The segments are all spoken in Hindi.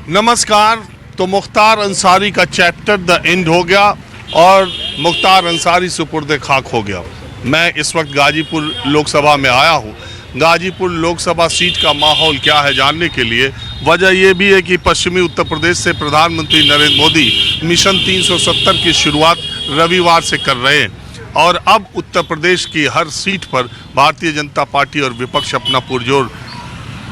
नमस्कार। तो मुख्तार अंसारी का चैप्टर द एंड हो गया और मुख्तार अंसारी सुपुर्द खाक हो गया। मैं इस वक्त गाजीपुर लोकसभा में आया हूँ। गाजीपुर लोकसभा सीट का माहौल क्या है जानने के लिए वजह यह भी है कि पश्चिमी उत्तर प्रदेश से प्रधानमंत्री नरेंद्र मोदी मिशन 370 की शुरुआत रविवार से कर रहे हैं और अब उत्तर प्रदेश की हर सीट पर भारतीय जनता पार्टी और विपक्ष अपना पुरजोर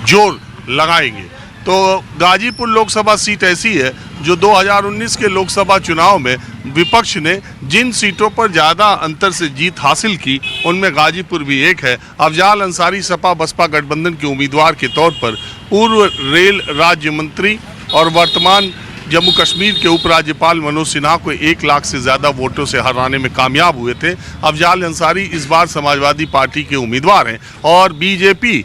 जोर लगाएंगे। तो गाजीपुर लोकसभा सीट ऐसी है जो 2019 के लोकसभा चुनाव में विपक्ष ने जिन सीटों पर ज़्यादा अंतर से जीत हासिल की उनमें गाजीपुर भी एक है। अफजाल अंसारी सपा बसपा गठबंधन के उम्मीदवार के तौर पर पूर्व रेल राज्य मंत्री और वर्तमान जम्मू कश्मीर के उपराज्यपाल मनोज सिन्हा को 1 लाख से ज़्यादा वोटों से हराने में कामयाब हुए थे। अफजाल अंसारी इस बार समाजवादी पार्टी के उम्मीदवार हैं और बीजेपी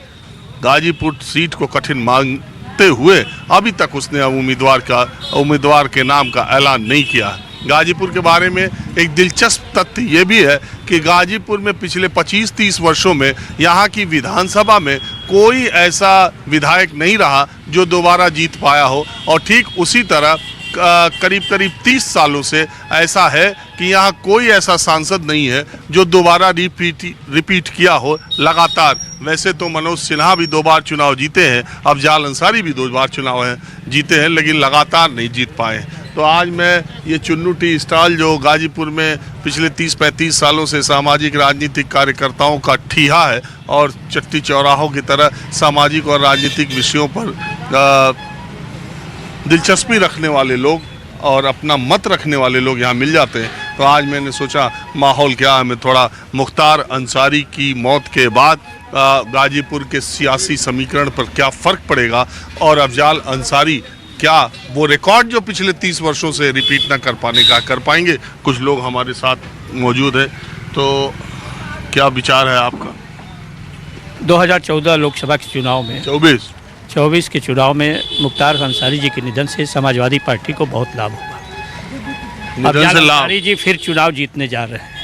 गाजीपुर सीट को कठिन मांगते हुए अभी तक उसने उम्मीदवार के नाम का ऐलान नहीं किया। गाजीपुर के बारे में एक दिलचस्प तथ्य ये भी है कि गाजीपुर में पिछले 25-30 वर्षों में यहाँ की विधानसभा में कोई ऐसा विधायक नहीं रहा जो दोबारा जीत पाया हो और ठीक उसी तरह करीब 30 सालों से ऐसा है कि यहाँ कोई ऐसा सांसद नहीं है जो दोबारा रिपीट किया हो लगातार। वैसे तो मनोज सिन्हा भी 2 बार चुनाव जीते हैं, अफजाल अंसारी भी 2 बार चुनाव जीते हैं, लेकिन लगातार नहीं जीत पाए। तो आज मैं ये चुन्नू टी स्टॉल जो गाजीपुर में पिछले 30-35 सालों से सामाजिक राजनीतिक कार्यकर्ताओं का ठीहा है और चट्टी चौराहों की तरह सामाजिक और राजनीतिक विषयों पर दिलचस्पी रखने वाले लोग और अपना मत रखने वाले लोग यहाँ मिल जाते हैं। तो आज मैंने सोचा माहौल क्या है, मैं थोड़ा मुख्तार अंसारी की मौत के बाद गाजीपुर के सियासी समीकरण पर क्या फ़र्क पड़ेगा और अफजाल अंसारी क्या वो रिकॉर्ड जो पिछले 30 वर्षों से रिपीट ना कर पाने का कर पाएंगे। कुछ लोग हमारे साथ मौजूद हैं, तो क्या विचार है आपका? 2014 लोकसभा के चुनाव में 24 के चुनाव में मुख्तार अंसारी जी के निधन से समाजवादी पार्टी को बहुत लाभ हुआ। अफजाल अंसारी जी फिर चुनाव जीतने जा रहे हैं।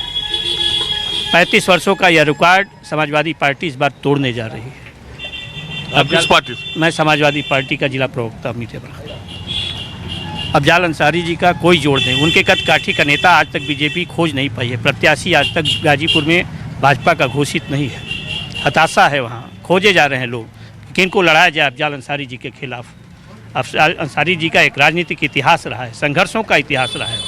35 वर्षों का यह रिकॉर्ड समाजवादी पार्टी इस बार तोड़ने जा रही है। अब किस पार्टी? मैं समाजवादी पार्टी का जिला प्रवक्ता मीठेपुरा। अफजाल अंसारी जी का कोई जोड़ नहीं, उनके कद काठी का नेता आज तक बीजेपी खोज नहीं पाई है। प्रत्याशी आज तक गाजीपुर में भाजपा का घोषित नहीं है। हताशा है, वहाँ खोजे जा रहे हैं लोग किनको लड़ाया जाए अफजाल अंसारी जी के खिलाफ। अफजाल अंसारी जी का एक राजनीतिक इतिहास रहा है, संघर्षों का इतिहास रहा है,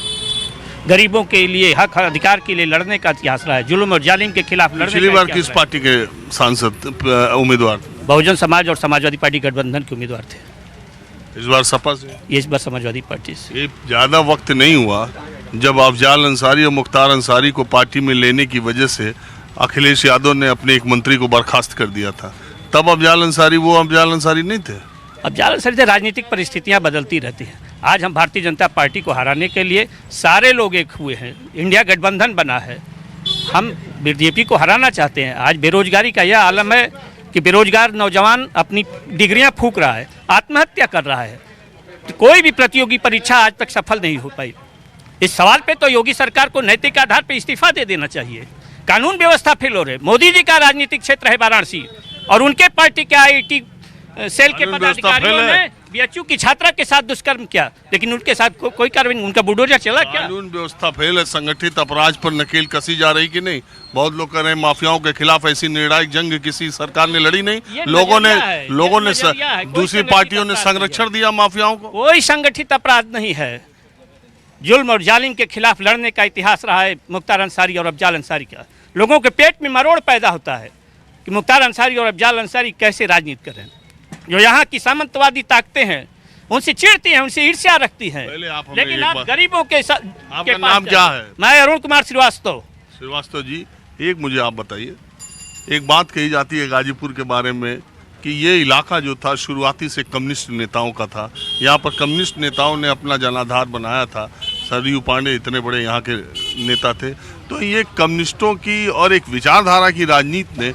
गरीबों के लिए हक अधिकार के लिए लड़ने का इतिहास रहा है, जुल्म और जालिम के खिलाफ लड़ने का। पिछली बार किस पार्टी के सांसद उम्मीदवार? बहुजन समाज और समाजवादी पार्टी गठबंधन के उम्मीदवार थे। इस बार सपा से? इस बार समाजवादी पार्टी से। ये ज़्यादा वक्त नहीं हुआ जब अफजाल अंसारी और मुख्तार अंसारी को पार्टी में लेने की वजह से अखिलेश यादव ने अपने एक मंत्री को बर्खास्त कर दिया था। तब अफजाल अंसारी नहीं थे। अफजाल अंसारी से राजनीतिक परिस्थितियां बदलती रहती हैं। आज हम भारतीय जनता पार्टी को हराने के लिए सारे लोग एक हुए हैं, इंडिया गठबंधन बना है, हम बीजेपी को हराना चाहते हैं। आज बेरोजगारी का यह आलम है कि बेरोजगार नौजवान अपनी डिग्रियां फूंक रहा है, आत्महत्या कर रहा है। तो कोई भी प्रतियोगी परीक्षा आज तक सफल नहीं हो पाई। इस सवाल पे तो योगी सरकार को नैतिक आधार पर इस्तीफा दे देना चाहिए। कानून व्यवस्था फेल हो रही है। मोदी जी का राजनीतिक क्षेत्र है वाराणसी और उनके पार्टी के आईटी सेल के पदाधिकारियों ने बीएचयू की छात्रा के साथ दुष्कर्म किया, लेकिन उनके साथ कोई कार्रवाई, उनका बुलडोजर चला क्या? कानून व्यवस्था फेल है, संगठित अपराध पर नकेल कसी जा रही कि नहीं? बहुत लोग कह रहे हैं माफियाओं के खिलाफ ऐसी निर्णायक जंग किसी सरकार ने लड़ी नहीं। लोगों ने दूसरी पार्टियों ने संरक्षण दिया माफियाओं को। कोई संगठित अपराध नहीं है। जुल्म और जालिम के खिलाफ लड़ने का इतिहास रहा है मुख्तार अंसारी और अफजाल अंसारी का। लोगों के पेट में मरोड़ पैदा होता है कि मुख्तार अंसारी और अफजाल अंसारी कैसे राजनीति करें। जो यहाँ की सामंतवादी ताकतें हैं उनसे चिढ़ती हैं, उनसे ईर्ष्या रखती हैं, लेकिन आप गरीबों के साथ। आपका नाम क्या है? मैं अरुण कुमार श्रीवास्तव जी, एक मुझे आप बताइए, एक बात कही जाती है गाजीपुर के बारे में कि ये इलाका जो था शुरुआती से कम्युनिस्ट नेताओं का था। यहाँ पर कम्युनिस्ट नेताओं ने अपना जनाधार बनाया था। सरयू पांडे इतने बड़े यहाँ के नेता थे। तो ये कम्युनिस्टों की और एक विचारधारा की राजनीति ने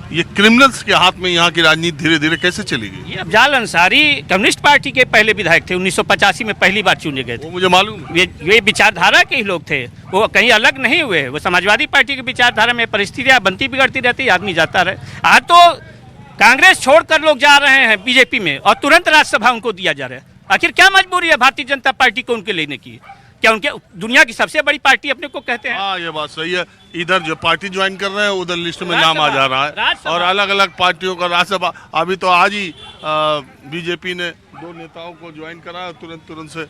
ये क्रिमिनल्स के हाथ में यहाँ की राजनीति धीरे धीरे कैसे चली गई? ये अफजाल अंसारी कम्युनिस्ट पार्टी के पहले विधायक थे। 1985 में पहली बार चुने गए थे। वो मुझे मालूम है। ये विचारधारा के ही लोग थे, वो कहीं अलग नहीं हुए। वो समाजवादी पार्टी की विचारधारा में परिस्थितियाँ बनती बिगड़ती रहती, आदमी जाता रहे। आज तो कांग्रेस छोड़कर लोग जा रहे हैं बीजेपी में और तुरंत राज्यसभा उनको दिया जा रहा है। आखिर क्या मजबूरी है भारतीय जनता पार्टी को उनके लेने की? क्या उनके दुनिया की सबसे बड़ी पार्टी अपने को कहते हैं? हाँ, ये बात सही है। इधर जो पार्टी ज्वाइन कर रहे हैं उधर लिस्ट में नाम आ जा रहा है और अलग अलग पार्टियों का राज्यसभा। अभी तो आज ही बीजेपी ने 2 नेताओं को ज्वाइन करा, तुरंत से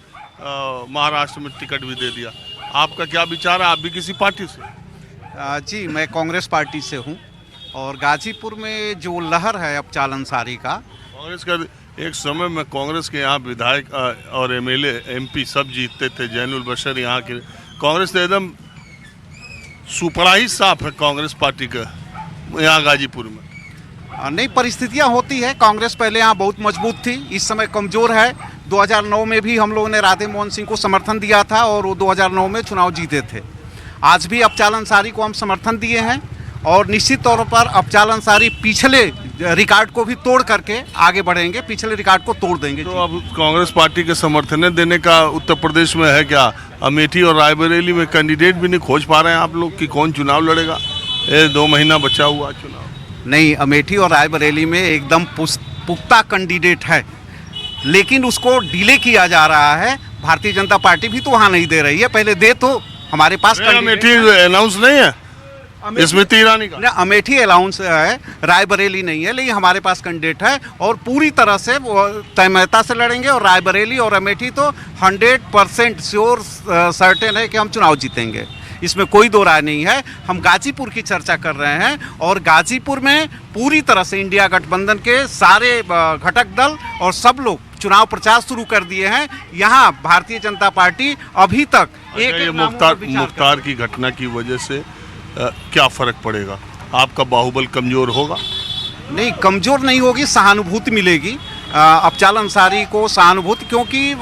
महाराष्ट्र में टिकट भी दे दिया। आपका क्या विचार है? आप भी किसी पार्टी से? जी, मैं कांग्रेस पार्टी से हूं और गाजीपुर में जो लहर है अब चाल अंसारी का, कांग्रेस का एक समय में कांग्रेस के यहाँ विधायक और एमएलए एमपी सब जीतते थे। जैनुल बशर यहाँ के, कांग्रेस तो एकदम सुपड़ा ही साफ है कांग्रेस पार्टी का यहाँ गाजीपुर में। नई परिस्थितियां होती है। कांग्रेस पहले यहाँ बहुत मजबूत थी, इस समय कमज़ोर है। 2009 में भी हम लोगों ने राधे मोहन सिंह को समर्थन दिया था और वो 2009 में चुनाव जीते थे। आज भी अफजाल अंसारी को हम समर्थन दिए हैं और निश्चित तौर पर अफजाल अंसारी पिछले रिकॉर्ड को भी तोड़ करके आगे बढ़ेंगे, पिछले रिकॉर्ड को तोड़ देंगे। तो अब कांग्रेस पार्टी के समर्थन देने का उत्तर प्रदेश में है क्या? अमेठी और रायबरेली में कैंडिडेट भी नहीं खोज पा रहे हैं आप लोग कि कौन चुनाव लड़ेगा? 2 महीना बचा हुआ चुनाव। नहीं, अमेठी और रायबरेली में एकदम पुख्ता कैंडिडेट है, लेकिन उसको डिले किया जा रहा है। भारतीय जनता पार्टी भी तो वहाँ नहीं दे रही है, पहले दे तो हमारे पास। अमेठी अनाउंस नहीं है, स्मृति ईरानी का अमेठी अलाउंस है, रायबरेली नहीं है, लेकिन हमारे पास कैंडिडेट है और पूरी तरह से वो तयमयता से लड़ेंगे। और रायबरेली और अमेठी तो 100% श्योर सर्टेन है कि हम चुनाव जीतेंगे, इसमें कोई दो राय नहीं है। हम गाजीपुर की चर्चा कर रहे हैं और गाजीपुर में पूरी तरह से इंडिया गठबंधन के सारे घटक दल और सब लोग चुनाव प्रचार शुरू कर दिए हैं। यहाँ भारतीय जनता पार्टी अभी तक एक मुख्तार की घटना की वजह से क्या फर्क पड़ेगा? आपका बाहुबल कमजोर होगा? नहीं, कमजोर नहीं होगी, सहानुभूति मिलेगी अफजाल अंसारी को, सहानुभूति। क्योंकि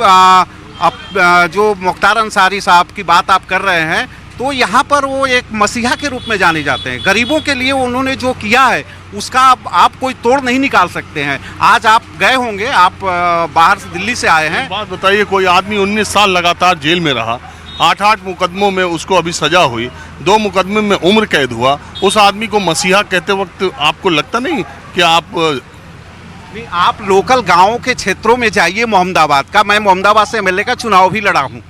जो मुख्तार अंसारी साहब की बात आप कर रहे हैं तो यहाँ पर वो एक मसीहा के रूप में जाने जाते हैं। गरीबों के लिए उन्होंने जो किया है उसका आप कोई तोड़ नहीं निकाल सकते हैं। आज आप गए होंगे, आप बाहर से दिल्ली से आए हैं। बात बताइए, कोई आदमी 19 साल लगातार जेल में रहा, 8 मुकदमों में उसको अभी सजा हुई, 2 मुकदमे में उम्र कैद हुआ, उस आदमी को मसीहा कहते वक्त आपको लगता नहीं कि आप लोकल गाँव के क्षेत्रों में जाइए? मोहम्मदाबाद का, मैं मोहम्मदाबाद से एमएलए का चुनाव भी लड़ा हूँ,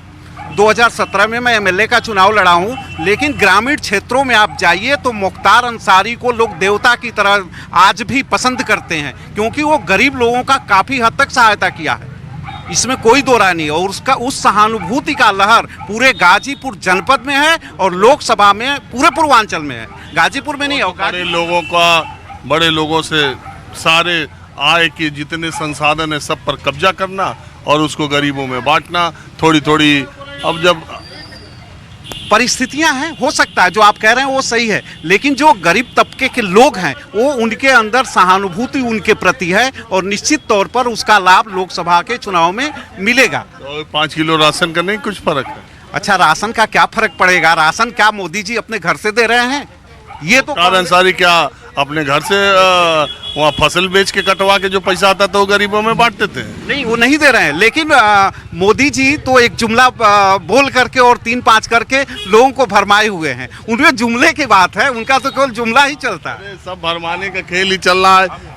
2017 में मैं एमएलए का चुनाव लड़ा हूँ। लेकिन ग्रामीण क्षेत्रों में आप जाइए तो मुख्तार अंसारी को लोग देवता की तरह आज भी पसंद करते हैं, क्योंकि वो गरीब लोगों का काफ़ी हद तक सहायता किया है, इसमें कोई दो राय नहीं। और उसका उस सहानुभूति का लहर पूरे गाजीपुर जनपद में है और लोकसभा में पूरे पूर्वांचल में है, गाजीपुर में नहीं है। बड़े लोगों से सारे आय के जितने संसाधन है सब पर कब्जा करना और उसको गरीबों में बांटना थोड़ी थोड़ी। अब जब परिस्थितियां हैं, हो सकता है जो आप कह रहे हैं वो सही है, लेकिन जो गरीब तबके के लोग हैं वो उनके अंदर सहानुभूति उनके प्रति है और निश्चित तौर पर उसका लाभ लोकसभा के चुनाव में मिलेगा। तो 5 किलो राशन का नहीं कुछ फर्क है? अच्छा, राशन का क्या फर्क पड़ेगा? राशन क्या मोदी जी अपने घर से दे रहे हैं? ये तो अंसारी क्या अपने घर से वहाँ फसल बेच के कटवा के जो पैसा आता था वो गरीबों में बांटते थे? नहीं, वो नहीं दे रहे हैं, लेकिन मोदी जी तो एक जुमला बोल करके और 3-5 करके लोगों को भरमाए हुए हैं। उनके जुमले की बात है, उनका तो केवल जुमला ही चलता है। सब भरमाने का खेल ही चल रहा है।